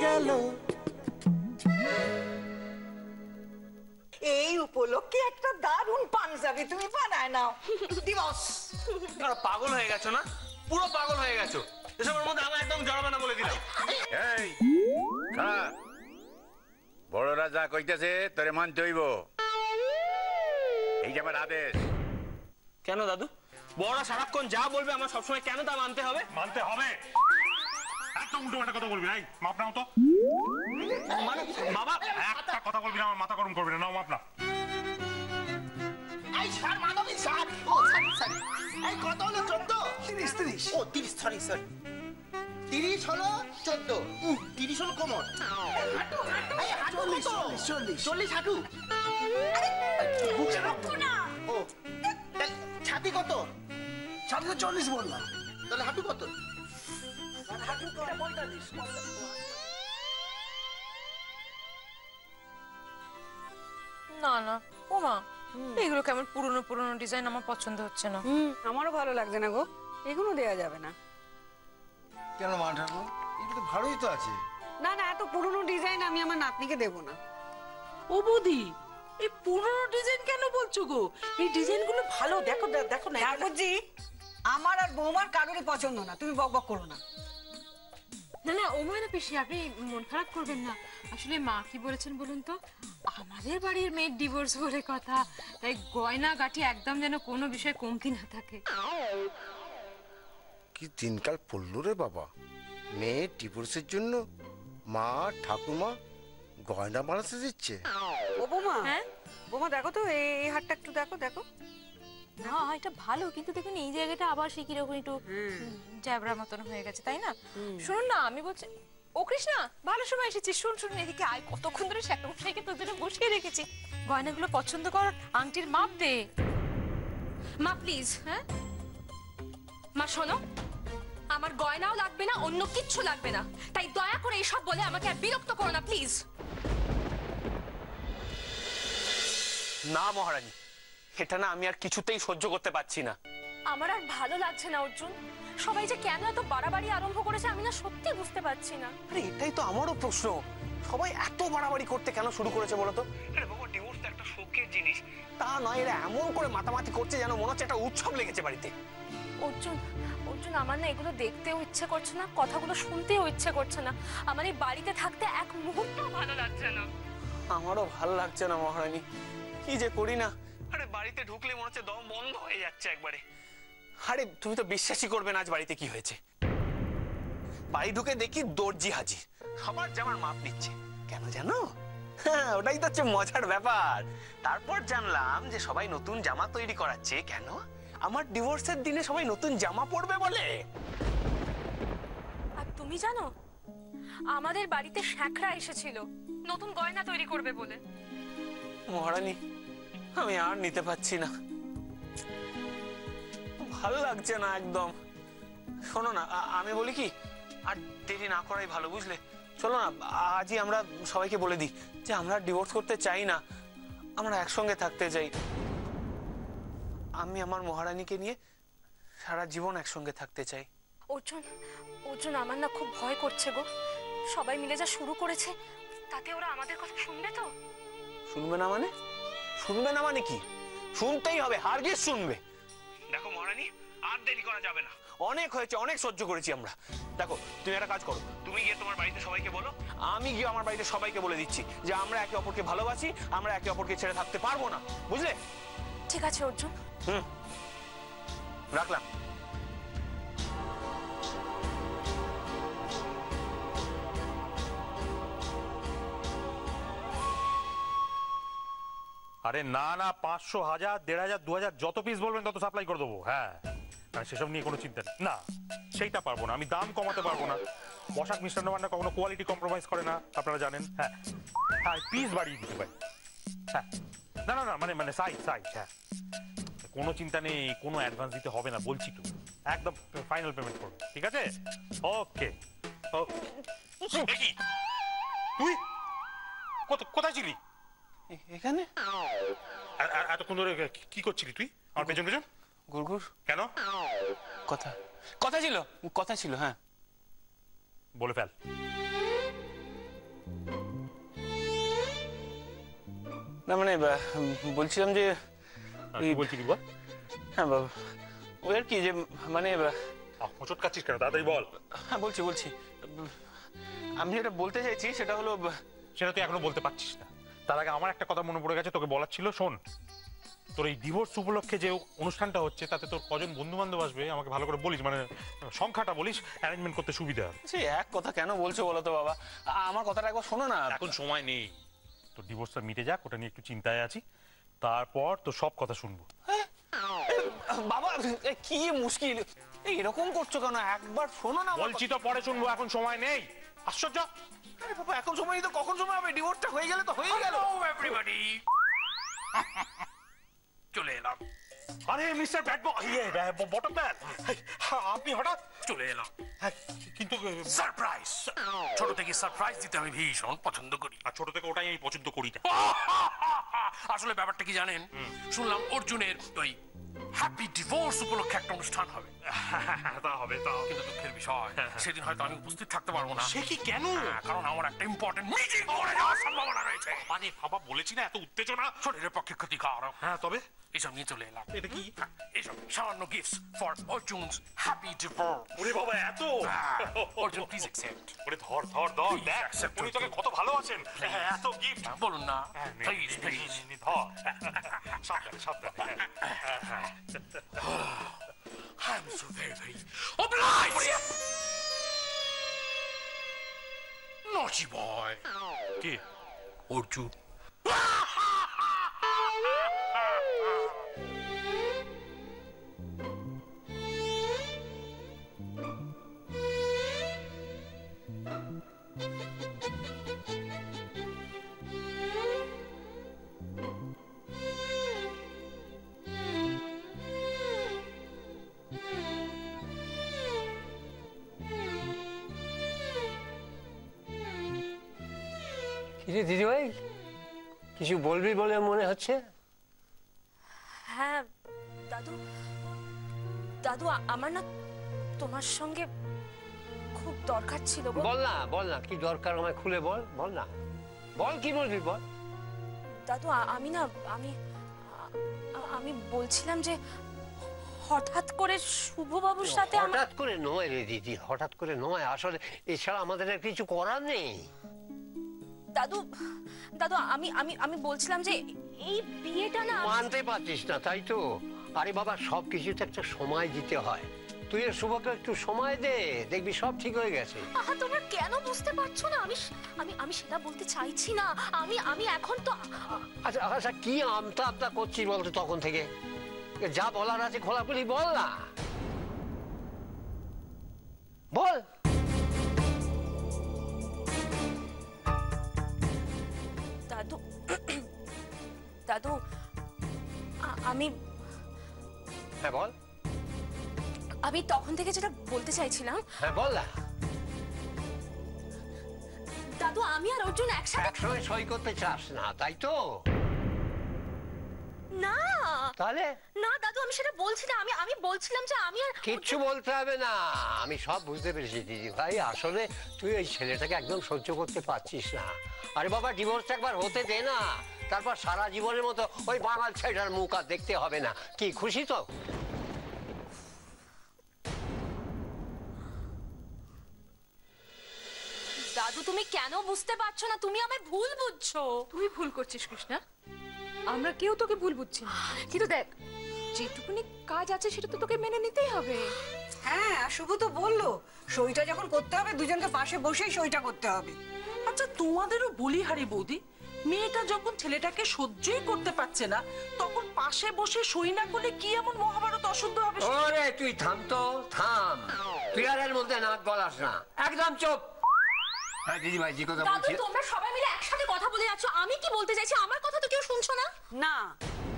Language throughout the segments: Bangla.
গেল। এই উপলক্ষে একটা দারুণ পাঞ্জাবি তুমি বানায় নাও। দিবস পাগল হয়ে গেছো না? পুরো পাগল হয়ে গেছো। এসবের মধ্যে আমি একদম জড়াবে না বলে দিলাম। এই খাড়া, বড়রা যা কইতেছে তোরে মানতে হইব, এই যে আমার আদেশ। কেন দাদু? বড়রা সারাক্ষণ যা বলবে আমার সবসময় কেন তা মানতে হবে? মানতে হবে। এত উল্টো পাল্টা কথা বলবি না, মাপ নাও তো। মানে বাবা একটা কথা বলবি না, আমার মাথা গরম করবি না। নাও মাপ না। এই স্যার মানবী স্যার, ও সরি এই কত হলো 14? 30 ও 30 সরি 30 হলো 14, 30 হলো কোমর। এই হাঁটু কত? 40 হাঁটু। বুঝে রাখো না। ও তাহলে ছাতি কত? ছাতি তো 40 বললাম। তাহলে হাঁটু কত? হাঁটু কত? 45। না না ওমা, এগুলো কেমন পুরনো পুরনো ডিজাইন, আমার পছন্দ হচ্ছে না। আমারও ভালো লাগছে না গো, এগুলো দেয়া যাবে না। কেন মা ঠাকুর, এটা তো ভালোই তো আছে। না না, এত পুরনো ডিজাইন আমি আমার নাতনিকে দেবো না। ও বৌদি, এই পুরনো ডিজাইন কেন বলছো গো? এই ডিজাইনগুলো ভালো, দেখো দেখো না। ঠাকুরজি, আমার আর বৌমার কারোরই পছন্দ না, তুমি বকবক করো না। না না ও ময়না পিসি, আপনি মন খারাপ করবেন না। আসলে মা কি বলেছেন বলুন তো, আমাদের বাড়ির মেয়ের ডিভোর্স বলে কথা, তাই গয়না গাটি একদম যেন কোনো বিষয় কমতি না থাকে। কি দিনকাল পড়লো রে বাবা, মেয়ের ডিভোর্সের জন্য মা ঠাকুমা গয়না বানাতে দিচ্ছে। ও বৌমা, হ্যাঁ বৌমা দেখো তো এই হাটটা একটু দেখো দেখো। না এটা ভালো, কিন্তু দেখুন এই জায়গাটা আবার সে কিরকম একটু জ্যাবরা মতন হয়ে গেছে, তাই না? শুনুন না, আমি বলছি ও কৃষ্ণা, ভালো সময় এসেছিস। শুন শুন এদিকে আয়, কতক্ষণ ধরে শ্যাকমশাইকে তোর জন্য বসিয়ে রেখেছি। গয়নাগুলো পছন্দ কর, আংটির মাপ দে মা প্লিজ। হ্যাঁ মা শোনো, আমার গয়নাও লাগবে না, অন্য কিচ্ছু লাগবে না, তাই দয়া করে এইসব বলে আমাকে আর বিরক্ত করো না প্লিজ। না মহারানী, এটা না আমি আর কিছুতেই সহ্য করতে পারছি না। আমার আর ভালো লাগছে না অর্জুন, সবাই যে কেন এত বাড়াবাড়ি আরম্ভ করেছে আমি না সত্যি বুঝতে পারছি না। আরে এটাই তো আমারও প্রশ্ন, সবাই এত বাড়াবাড়ি করতে কেন শুরু করেছে বলো তো? আরে বাবা, ডিভোর্স তো একটা শোকের জিনিস, তা নয় এরা এমন করে মাতামাতি করছে যেন মনে হচ্ছে একটা উৎসব লেগেছে বাড়িতে। অর্জুন অর্জুন, আমার না এগুলো দেখতেও ইচ্ছে করছে না, কথাগুলো শুনতেও ইচ্ছে করছে না, আমার এই বাড়িতে থাকতে এক মুহূর্তও ভালো লাগছে না। আমারও ভালো লাগছে না মহারানী, কি যে করি না। আরে বাড়িতে ঢুকলে মনে হচ্ছে দম বন্ধ হয়ে যাচ্ছে একবারে। আরে তুমি তো বিশ্বাসই করবে না আজ বাড়িতে কি হয়েছে। বাড়ি ঢুকে দেখি দর্জি হাজির, সবার জামার মাপ নিচ্ছে। কেন জানো? হ্যাঁ, ওটাই তো হচ্ছে মজার ব্যাপার। তারপর জানলাম যে সবাই নতুন জামা তৈরি করাচ্ছে। কেন? আমার ডিভোর্সের দিনে সবাই নতুন জামা পরবে বলে। আর তুমি জানো, আমাদের বাড়িতে শ্যাকরা এসেছিল নতুন গয়না তৈরি করবে বলে। মহারানী, আমি আর নিতে পারছি না, ভালো লাগছে না একদম। শোনো না, আমি বলি কি, আর দেরি না করাই ভালো, বুঝলে? চলো না আজই আমরা সবাইকে বলে দিই যে আমরা ডিভোর্স করতে চাই না, আমরা একসঙ্গে থাকতে চাই। আমি আমার মহারানীকে নিয়ে সারা জীবন একসঙ্গে থাকতে চাই। অর্জুন অর্জুন, আমার না খুব ভয় করছে গো, সবাই মিলে যা শুরু করেছে তাতে ওরা আমাদের কথা শুনবে তো? শুনবে না মানে? শুনবে না মানে কি? শুনতেই হবে, হারগিজ শুনবে। দেখো মহারানী, আর দেরি করা যাবে না, অনেক হয়েছে, অনেক সহ্য করেছি আমরা। দেখো তুমি একটা কাজ করো, তুমি গিয়ে তোমার বাড়িতে সবাইকে বলো, আমি গিয়ে আমার বাড়িতে সবাইকে বলে দিচ্ছি যে আমরা একে অপরকে ভালোবাসি, আমরা একে অপরকে ছেড়ে থাকতে পারবো না, বুঝলে? ঠিক আছে অর্জুন। রাখলাম। আরে না না, 500, 1000, 1500, 2000 যত পিস বলবেন তত সাপ্লাই করে দেবো। হ্যাঁ, সেসব নিয়ে কোনো চিন্তা নেই। না, সেইটা পারবো না, আমি দাম কমাতে পারবো না। পোশাক মিষ্টান্ন ভান্ডার কখনো কোয়ালিটি কম্প্রোমাইজ করে না, আপনারা জানেন। হ্যাঁ হ্যাঁ, পিস বাড়িয়ে দিতে পারি। হ্যাঁ, না না না, মানে সাইজ। হ্যাঁ, কোনো চিন্তা নেই, কোনো অ্যাডভান্স দিতে হবে না বলছি তো, একদম ফাইনাল পেমেন্ট করবে, ঠিক আছে? ওকে। তুই কোথায় ছিলি? এখানে এতক্ষণ ধরে কি করছিলি তুই আমার পেছন পেছন? গুড়গুড়। কেন? কথা ছিল। হ্যাঁ, বলে ফেল। না মানে বলছিলাম যে কি বলছি কি বল? হ্যাঁ বাবা, ওই আর কি যে মানে হোঁচট কাচ্ছিস কেন, তাড়াতাড়ি বল। হ্যাঁ বলছি আমি যেটা বলতে চাইছি সেটা হলো সেটা তুই এখনো বলতে পারছিস না। তার আগে আমার একটা কথা মনে পড়ে গেছে, তোকে বলার ছিল। শোন, তোর এই ডিভোর্স উপলক্ষে যে অনুষ্ঠানটা হচ্ছে তাতে তোর কজন বন্ধু বান্ধব আসবে আমাকে ভালো করে বলিস, মানে সংখ্যাটা বলিস, অ্যারেঞ্জমেন্ট করতে সুবিধা হবে। সে এক কথা কেন বলছো বলো তো বাবা, আমার কথাটা একবার শোনো না। এখন সময় নেই, তোর ডিভোর্সটা মিটে যাক, ওটা নিয়ে একটু চিন্তায় আছি, তারপর তোর সব কথা শুনবো। বাবা কি মুশকিল, এরকম করছো কেন, একবার শোনো না। বলছি তো পরে শুনবো, এখন সময় নেই। আশ্চর্য। আরে বাবা এখন সময় নেই তো কখন সময় হবে? ডিভোর্সটা হয়ে গেলে তো হয়ে গেল। এভরিবডি চলে এলাম। আরে mister bad boy, bottom man, আপনি হঠাৎ চলে এলাম। কিন্তু সারপ্রাইজ, ছোট থেকে সারপ্রাইজ দিতে আমি ভীষণ পছন্দ করি। আর ছোট থেকে ওটাই আমি পছন্দ করি না। আসলে ব্যাপারটা কি জানেন, শুনলাম অর্জুনের ওই হ্যাপি ডিভোর্স উপলক্ষে একটা অনুষ্ঠান হবে। তা হবে, তা কিন্তু দুঃখের বিষয় সেদিন হয়তো আমি উপস্থিত থাকতে পারবো না। সে কি, কেন? কারণ আমার একটা ইম্পর্টেন্ট মিটিং করে যাওয়ার সম্ভাবনা রয়েছে। মানে বাবা বলেছি না, এত উত্তেজনা শরীরের পক্ষে ক্ষতিকারক। হ্যাঁ তবে এসব নিয়ে চলে এলাম। এটা কি? এসব সামান্য গিফটস ফর অর্জুনস হ্যাপি ডিভোর্স। ওরে বাবা এত! Arjun please accept. ওরে ধর দেখ উনি তোকে কত ভালো আছেন, এত গিফট। বলুন না প্লিজ প্লিজ। ধর, সাবধানে। I am so very obliged. Naughty boy. কি? অর্জুন। কিরে দিদিভাই, কিছু বলবি বলে মনে হচ্ছে? হ্যাঁ দাদু, দাদু আমার না তোমার সঙ্গে খুব দরকার ছিল গো। বল না কি দরকার, আমায় খুলে বল না, বল কি বলবি বল। দাদু আমি বলছিলাম যে হঠাৎ করে শুভবাবুর সাথে হঠাৎ করে নয় রে দিদি, হঠাৎ করে নয়, আসলে এছাড়া আমাদের আর কিছু করার নেই। দাদু আমি বলছিলাম যে এই বিয়েটা না মানতে পারছিস না তাই তো? আরে বাবা সব কিছুতে একটা সময় দিতে হয়, তুই শুভকে একটু সময় দে, দেখবি সব ঠিক হয়ে গেছে। আহা তোমরা কেন বুঝতে পারছো না? আমি সেটা বলতে চাইছি না। আমি এখন তো আচ্ছা কি আমতা করছিস বলতো তখন থেকে? যা বলার আছে খোলাখুলি বল না, বল। দাদু আমি হ্যাঁ বল। আমি তখন থেকে যেটা বলতে চাইছিলাম। হ্যাঁ বল না। দাদু আমি আর অর্জুন একসাথে সই করতে চাস না তাই তো? না তাহলে না দাদু আমি সেটা বলছি না। আমি বলছিলাম যে আমি আর কিচ্ছু বলতে হবে না, আমি সব বুঝতে পেরেছি দিদি ভাই। আসলে তুই এই ছেলেটাকে একদম সহ্য করতে পারছিস না। আরে বাবা ডিভোর্স একবার হতে দে না, তারপর সারা জীবনের মতো ওই বাঙাল ছেলেটার মুখ আর দেখতে হবে না। কি খুশি তো? দাদু তুমি কেন বুঝতে পারছো না? তুমি আমায় ভুল বুঝছো। তুই ভুল করছিস কৃষ্ণা, আমরা কেউ তোকে ভুল বুঝছি না। কিন্তু দেখ যেটুকুনি কাজ আছে সেটা তো তোকে মেনে নিতেই হবে। হ্যাঁ শুভ তো বললো সইটা যখন করতে হবে দুজনকে পাশে বসেই সইটা করতে হবে। আচ্ছা তোমাদেরও বলি হারি বৌদি, মেয়েটা যখন ছেলেটাকে সহ্যই করতে পারছে না তখন পাশে বসে সই না করলে কি এমন মহাভারত অশুদ্ধ হবে? ওরে তুই থাম তো, থাম, তুই আর এর মধ্যে নাক গলাস না, একদম চুপ। হ্যাঁ দিদি ভাই যে কথা বলছি। দাদু তোমরা সবাই মিলে একসাথে কথা বলে যাচ্ছ, আমি কি বলতে চাইছি আমার কথা তো কেউ শুনছো না। না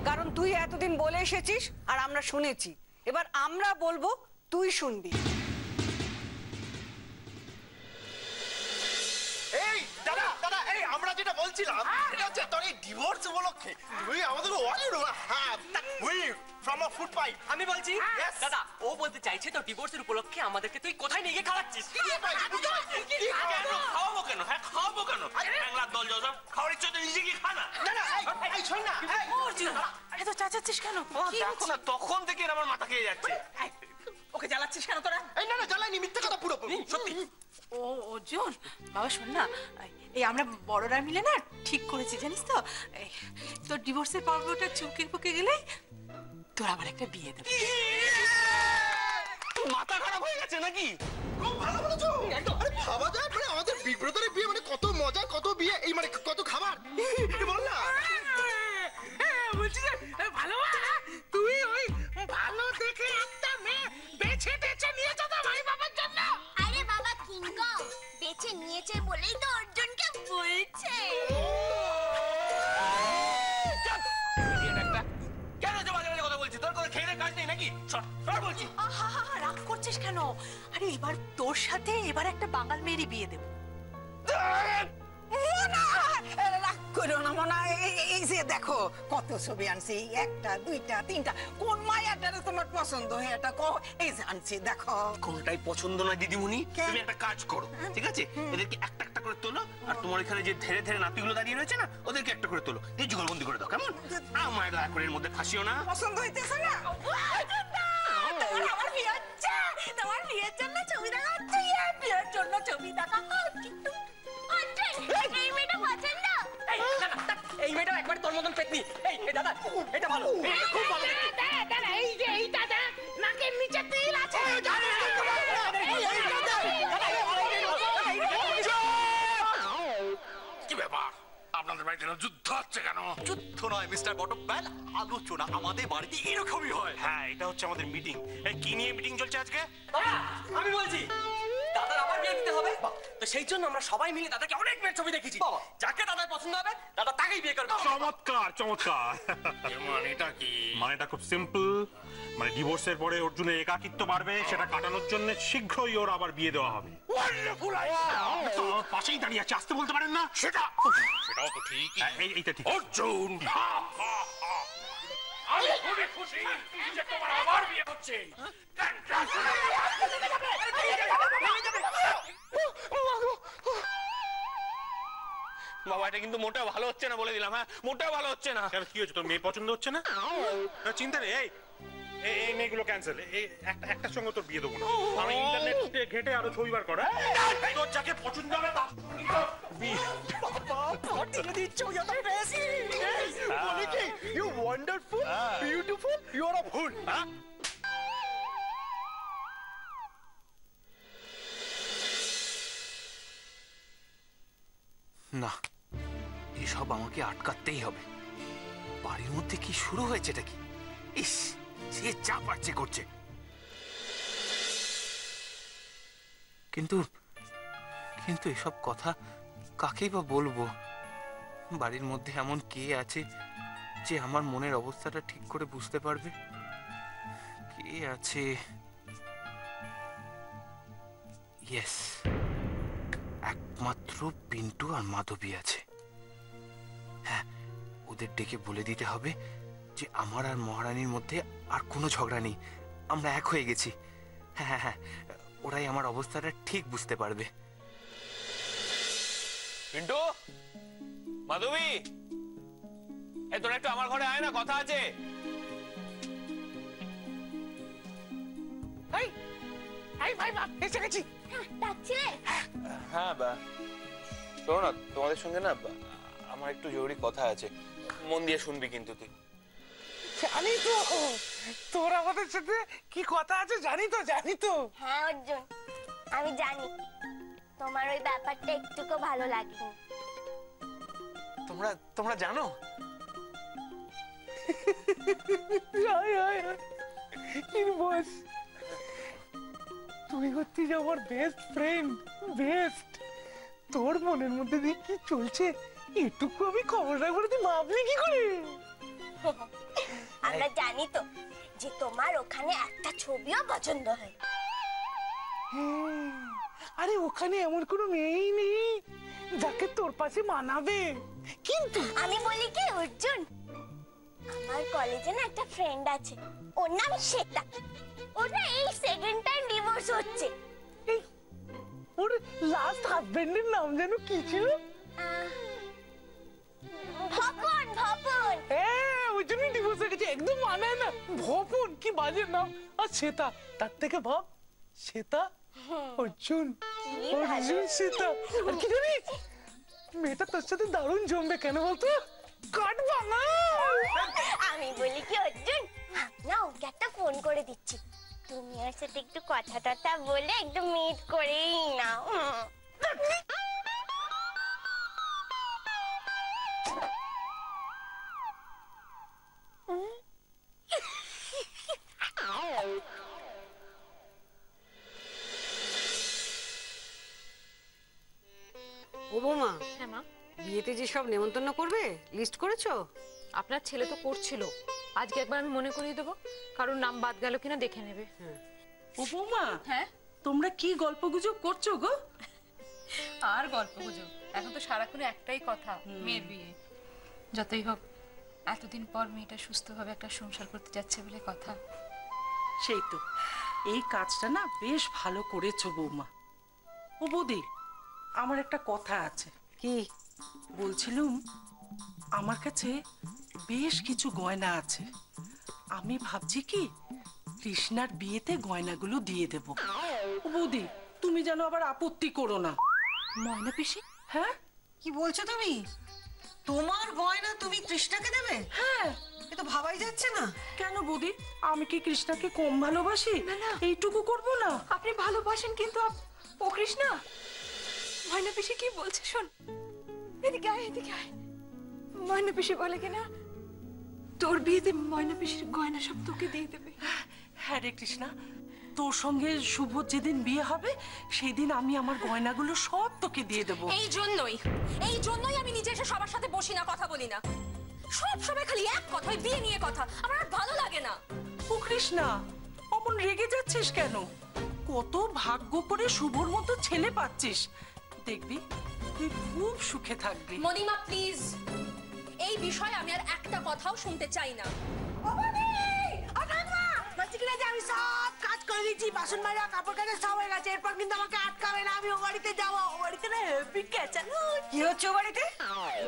কারণ তুই এতদিন বলে এসেছিস আর আমরা শুনেছি, এবার আমরা বলবো তুই শুনবি। এই দাদা দাদা, এই আমরা যেটা বলছিলাম এটা হচ্ছে তোর এই ডিভোর্স উপলক্ষে তুই আমাদের from a food fight আমি বলছি দাদা ও বলতে চাইছে তো ডিভোর্সের উপলক্ষে আমাদেরকে তুই কোথায় নিয়ে গিয়ে খাওয়াচ্ছিস? খাওয়াবো কেন? হ্যাঁ খাওয়াবো কেন? বাংলার দল জজব খাওয়ার ইচ্ছে তো নিজে গিয়ে খা না। এই শোন না অর্জুন এত চাচাচ্ছিস কেন? দেখো না তখন থেকে আমার মাথা খেয়ে যাচ্ছে। ওকে জ্বালাচ্ছিস কেন তোরা? এই না না জ্বালাইনি, মিথ্যে কথা পুরো সত্যি। ও অর্জুন বাবা শোন না, এই আমরা বড়রা মিলে না ঠিক করেছি জানিস তো, তোর ডিভোর্সের পর্বটা চুকে পুকে গেলে তোর আবার একটা বিয়ে দেবে। মাথা খারাপ হয়ে গেছে নাকি? খুব ভালো বলেছো একদম। আরে ভাবা যায় মানে আমাদের বিগ ব্রাদারের বিয়ে মানে কত মজা, কত বিয়ে, এই মানে কত খাবার বল না। বলছি যে ভালো তুই ওই ভালো দেখে একটা মেয়ে বেছে টেছে নিয়েছো তো ভাই বাবার জন্য? আরে বাবা কিংকং বেছে নিয়েছে বলেই তো অর্জুনকে বলছে। কেন যে মাঝে মাঝে কথা বলছিস? তোর কোনো খেয়ে কাজ নেই নাকি? বলছি রাগ করছিস কেন? আরে এবার তোর সাথে এবার একটা বাঙাল মেয়েরই বিয়ে দেবো। রাগ করো না মনা, এই যে দেখো কত ছবি আনছি, একটা দুইটা তিনটা, কোন মায়াটারে তোমার পছন্দ হয় এটা কও। এই যে আনছি দেখো। কোনটাই পছন্দ না দিদিমণি, তুমি একটা কাজ করো ঠিক আছে, এদেরকে একটা একটা করে তোলো, আর তোমার এখানে যে ধীরে ধীরে নাতিগুলো দাঁড়িয়ে রয়েছে না ওদেরকে একটা করে তোলো, দিয়ে যুগলবন্দি করে দাও কেমন? আমার দয়া করে এর মধ্যে ফাঁসিও না। পছন্দ হইতেছে না? আমার বিয়ে হচ্ছে, তোমার বিয়ের জন্য ছবি দেখা হচ্ছে। বিয়ের জন্য ছবি দেখা হচ্ছে। এই মেয়েটা পছন্দ? এই মেয়েটা একবার তোর মতন পেতনি। এই দাদা এটা ভালো, খুব ভালো দেখতে। এই যে এইটা দেখ, নাকের নিচে তিল আছে। কি ব্যাপার আপনাদের বাড়িতে যুদ্ধ হচ্ছে কেন? যুদ্ধ নয় মিস্টার বটব্যাল, আলোচনা। আমাদের বাড়িতে এরকমই হয়। হ্যাঁ এটা হচ্ছে আমাদের মিটিং। কি নিয়ে মিটিং চলছে আজকে? আমি বলছি দাদার আবার বিয়ে দিতে হবে, তো সেই জন্য আমরা সবাই মিলে দাদাকে অনেক মেয়ের ছবি দেখেছি। যাকে দাদার পছন্দ হবে দাদা তাকেই বিয়ে করবে। চমৎকার চমৎকার। মানেটা কি? মানেটা খুব সিম্পল, মানে ডিভোর্সের পরে অর্জুনের একাকিত্ব বাড়বে, সেটা কাটানোর জন্য শীঘ্রই ওর আবার বিয়ে দেওয়া হবে। Wonderful idea! তো পাশেই দাঁড়িয়ে আছে, আসতে বলতে পারেন না? সেটাও তো ঠিক। এইটা ঠিক। অর্জুন আমি খুবই খুশি যে তোমার আবার বিয়ে হচ্ছে। বাবা এটা কিন্তু মোটেও ভালো হচ্ছে না বলে দিলাম। হ্যাঁ মোটেও ভালো হচ্ছে না। কি হচ্ছে, তোর মেয়ে পছন্দ হচ্ছে না? চিন্তা নেই, এই মেয়েগুলো ক্যান্সেল। একটার সঙ্গে তোর বিয়ে দেবো না। আমি ইন্টারনেট ঘেটে আরো ছবি বার করা। তোর যাকে পছন্দ হবে তার you wonderful, beautiful, you are a fool. না এসব আমাকে আটকাতেই হবে। বাড়ির মধ্যে কি শুরু হয়েছে এটা কি? ইস সে যা পারছে করছে, কিন্তু কিন্তু এসব কথা কাকেই বা বলবো? বাড়ির মধ্যে এমন কে আছে যে আমার মনের অবস্থাটা ঠিক করে বুঝতে পারবে? কে আছে? ইয়েস, একমাত্র পিন্টু আর মাধবী আছে। হ্যাঁ ওদের ডেকে বলে দিতে হবে যে আমার আর মহারানীর মধ্যে আর কোনো ঝগড়া নেই, আমরা এক হয়ে গেছি। হ্যাঁ হ্যাঁ হ্যাঁ, ওরাই আমার অবস্থাটা ঠিক বুঝতে পারবে। পিন্টু, মাধবী, এই তোরা একটু আমার ঘরে আয় না, কথা আছে। এসে গেছি। ডাকছিলে? হ্যাঁ বা শোনো না, তোমাদের সঙ্গে না আমার একটু জরুরি কথা আছে, মন দিয়ে শুনবি কিন্তু তুই। জানি তো তোর আমাদের সাথে কি কথা আছে, জানি তো। হ্যাঁ অর্জুন আমি জানি, তোমার ওই ব্যাপারটা একটুকু ভালো লাগেনি। তোমরা জানো? বস তুই হচ্ছিস আমার বেস্ট ফ্রেন্ড, বেস্ট। তোর মনের মধ্যে দিয়ে কি চলছে এটুকু আমি খবর রাখবো, তুই ভাবলি কি করে? আমরা জানি তো যে তোমার ওখানে একটা ছবিও পছন্দ হয়। আরে ওখানে এমন কোনো মেয়েই নেই যাকে তোর পাশে মানাবে। কিন্তু আমি বলি কি অর্জুন, আমার কলেজে না একটা ফ্রেন্ড আছে, ওর নাম শ্বেতা। ওটা এই সেকেন্ড টাইম ডিভোর্স হচ্ছে। ওর লাস্ট হাজবেন্ডের নাম যেন কি ছিল? ভপন ভপন। হ্যাঁ ওই জন্যই ডিভোর্স হয়ে গেছে, একদম মানায় না। ভপন কি বাজে নাম। আর শ্বেতা, তার থেকে ভাব শ্বেতা অর্জুন, অর্জুন শ্বেতা। আর কি জানিস মেয়েটা তোর সাথে দারুণ জমবে, কেন বলতো? কাট ভাঙা। আমি বলি কি অর্জুন, না ওকে একটা ফোন করে দিচ্ছি, তুমি ওর সাথে একটু কথা টথা বলে একদম মিট করেই নাও। ও বৌমা, হ্যাঁ মা, বিয়েতে যে সব নেমন্তন্ন করবে লিস্ট করেছো? আপনার ছেলে তো করছিল, আজকে একবার আমি মনে করিয়ে দেবো, কারোর নাম বাদ গেল কিনা দেখে নেবে। ও বৌমা, হ্যাঁ তোমরা কি গল্পগুজব করছো গো? আর গল্প গুজব, এখন তো সারাক্ষণ একটাই কথা, মেয়ের বিয়ে। যতই হোক এতদিন পর মেয়েটা সুস্থভাবে একটা সংসার করতে যাচ্ছে বলে কথা। সেই তো, এই কাজটা না বেশ ভালো করেছো বৌমা। ও বৌদি, আমার একটা কথা আছে। কি বলছিলুম, আমার কাছে বেশ কিছু গয়না আছে, আমি ভাবছি কি কৃষ্ণার বিয়েতে গয়নাগুলো দিয়ে দেব। ও বৌদি, তুমি যেন আবার আপত্তি করো না। ময়না পিসি? হ্যাঁ, কি বলছো তুমি? তোমার গয়না তুমি কৃষ্ণাকে দেবে? হ্যাঁ। এ তো ভাবাই যাচ্ছে না। কেন বৌদি, আমি কি কৃষ্ণাকে কম ভালোবাসি? এইটুকু করবো না? আপনি ভালোবাসেন, কিন্তু ও কৃষ্ণা, ময়না পিসি কি বলছে শোন, এদিকে আয়, এদিকে আয়। ময়না পিসি বলে কিনা তোর বিয়েতে ময়না পিসির গয়না সব তোকে দিয়ে দেবে। হ্যাঁ রে কৃষ্ণা, তোর সঙ্গে শুভ যেদিন বিয়ে হবে সেই দিন আমি আমার গয়নাগুলো সব তোকে দিয়ে দেবো। এই জন্যই আমি নিজে এসে সবার সাথে বসি না, কথা বলি না। সব সময় খালি এক কথা, ওই বিয়ে নিয়ে কথা, আমার আর ভালো লাগে না। ও কৃষ্ণা, অমন রেগে যাচ্ছিস কেন? কত ভাগ্য করে শুভর মতো ছেলে পাচ্ছিস, দেখবি তুই খুব সুখে থাকবি। মনিমা প্লিজ, এই বিষয়ে আমি আর একটা কথাও শুনতে চাই না। আমি সব কাজ করে দিচ্ছি, বাসন মাজা, কাপড় কাচা সব হয়ে গেছে, এরপর কিন্তু আমাকে আটকাবে না, আমি ও বাড়িতে যাবো। ও বাড়িতে না হেভি ক্যাচাল। কি হচ্ছে ও বাড়িতে?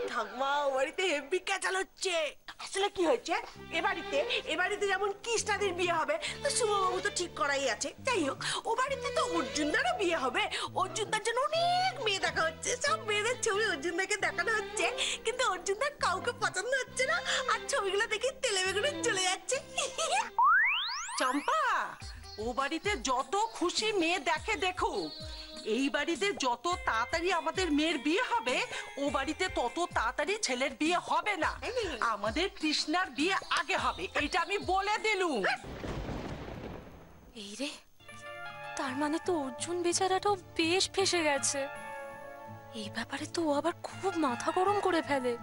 ঠাকুমা, ও বাড়িতে হেভি ক্যাচাল হচ্ছে। আসলে কি হয়েছে, এ বাড়িতে যেমন কৃষ্ণাদের বিয়ে হবে, তো শুভবাবু তো ঠিক করাই আছে। যাই হোক, ও বাড়িতে তো অর্জুনদারও বিয়ে হবে। অর্জুনদার জন্য অনেক মেয়ে দেখা হচ্ছে, সব মেয়েদের ছবি অর্জুনদাকে দেখানো হচ্ছে, কিন্তু অর্জুনদার কাউকে পছন্দ হচ্ছে না, আর ছবিগুলো দেখে তেলে বেগুনে চলে যাচ্ছে। চম্পা, ও বাড়িতে যত খুশি মেয়ে দেখে দেখুক, এই বাড়িতে যত তাড়াতাড়ি আমাদের মেয়ের বিয়ে হবে, ও বাড়িতে তত তাড়াতাড়ি ছেলের বিয়ে হবে না। আমাদের কৃষ্ণার বিয়ে আগে হবে, এটা আমি বলে দিলুম। এই রে, তার মানে তো অর্জুন বেচারাটাও বেশ ফেসে গেছে। এই ব্যাপারে তো ও আবার খুব মাথা গরম করে ফেলে,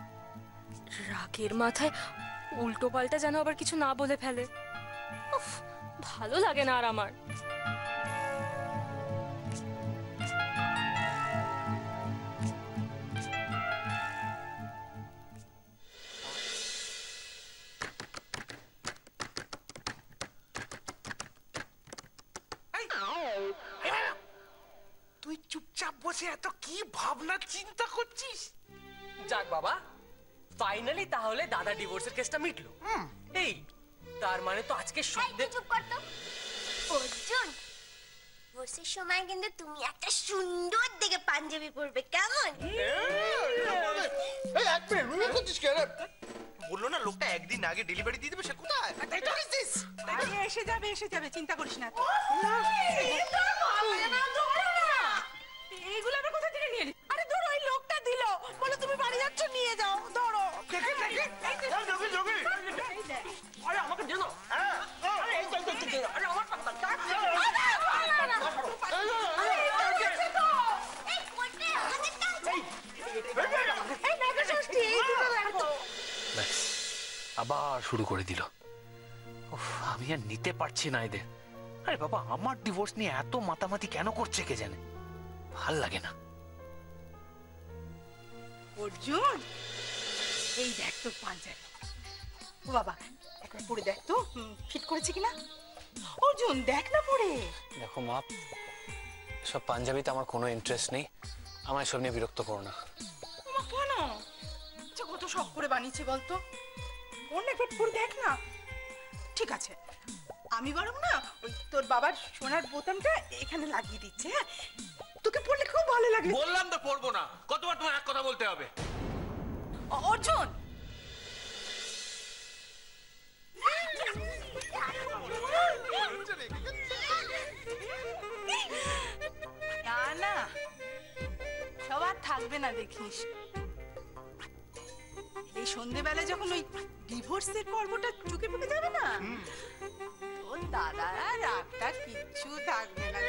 রাগের মাথায় উল্টো পাল্টা যেন আবার কিছু না বলে ফেলে। উফ, ভালো লাগে না আর আমার। তুই চুপচাপ বসে এত কি ভাবনা চিন্তা করছিস? যাক বাবা, ফাইনালি তাহলে দাদা ডিভোর্সের কেসটা মিটলো। এই তার মানে তো আজকে সন্ধ্যে। চুপ কর তো অর্জুন, বসের সময় কিন্তু তুমি একটা সুন্দর দেখে পাঞ্জাবি পরবে, কেমন? বললো না লোকটা একদিন আগে ডেলিভারি দিয়ে দেবে, সে কোথায়? এসে যাবে, চিন্তা করিস না। এইগুলো আমরা কোথা থেকে নিয়ে এলি? আরে ধরো, ওই লোকটা দিল, বলে তুমি বাড়ি যাচ্ছ, নিয়ে যাও, ধরো। আরে আমাকে দে না। আরে এই আরে আমার আবার শুরু করে দিল। আমি আর নিতে পারছি না এদের। আরে বাবা, আমার ডিভোর্স নিয়ে এত মাতামাতি কেন করছে কে জানে, ভাল লাগে না। অর্জুন, এই দেখ তোর পাঞ্জাবি। ও বাবা, একবার পরে দেখ তো ফিট করেছে কিনা। অর্জুন, দেখ না পরে। দেখো মা, সব পাঞ্জাবিতে আমার কোনো ইন্টারেস্ট নেই, আমার সব নিয়ে বিরক্ত করো না। কেন? কত শখ করে বানিয়েছে বলতো? ওর না একবার পরে দেখ না। ঠিক আছে, আমি বরং না ওই তোর বাবার সোনার বোতামটা এখানে লাগিয়ে দিচ্ছে। হ্যাঁ, তোকে পরলে খুব ভালো লাগে। বললাম তো পড়বো না, কতবার তোমার এক কথা বলতে হবে? অর্জুন, না না, সবার থাকবে না দেখিস। এই সন্ধেবেলা যখন ওই ডিভোর্সের পর্বটা চোখে পড়ে যাবে না, তোর দাদার রাগটা কিচ্ছু থাকবে না।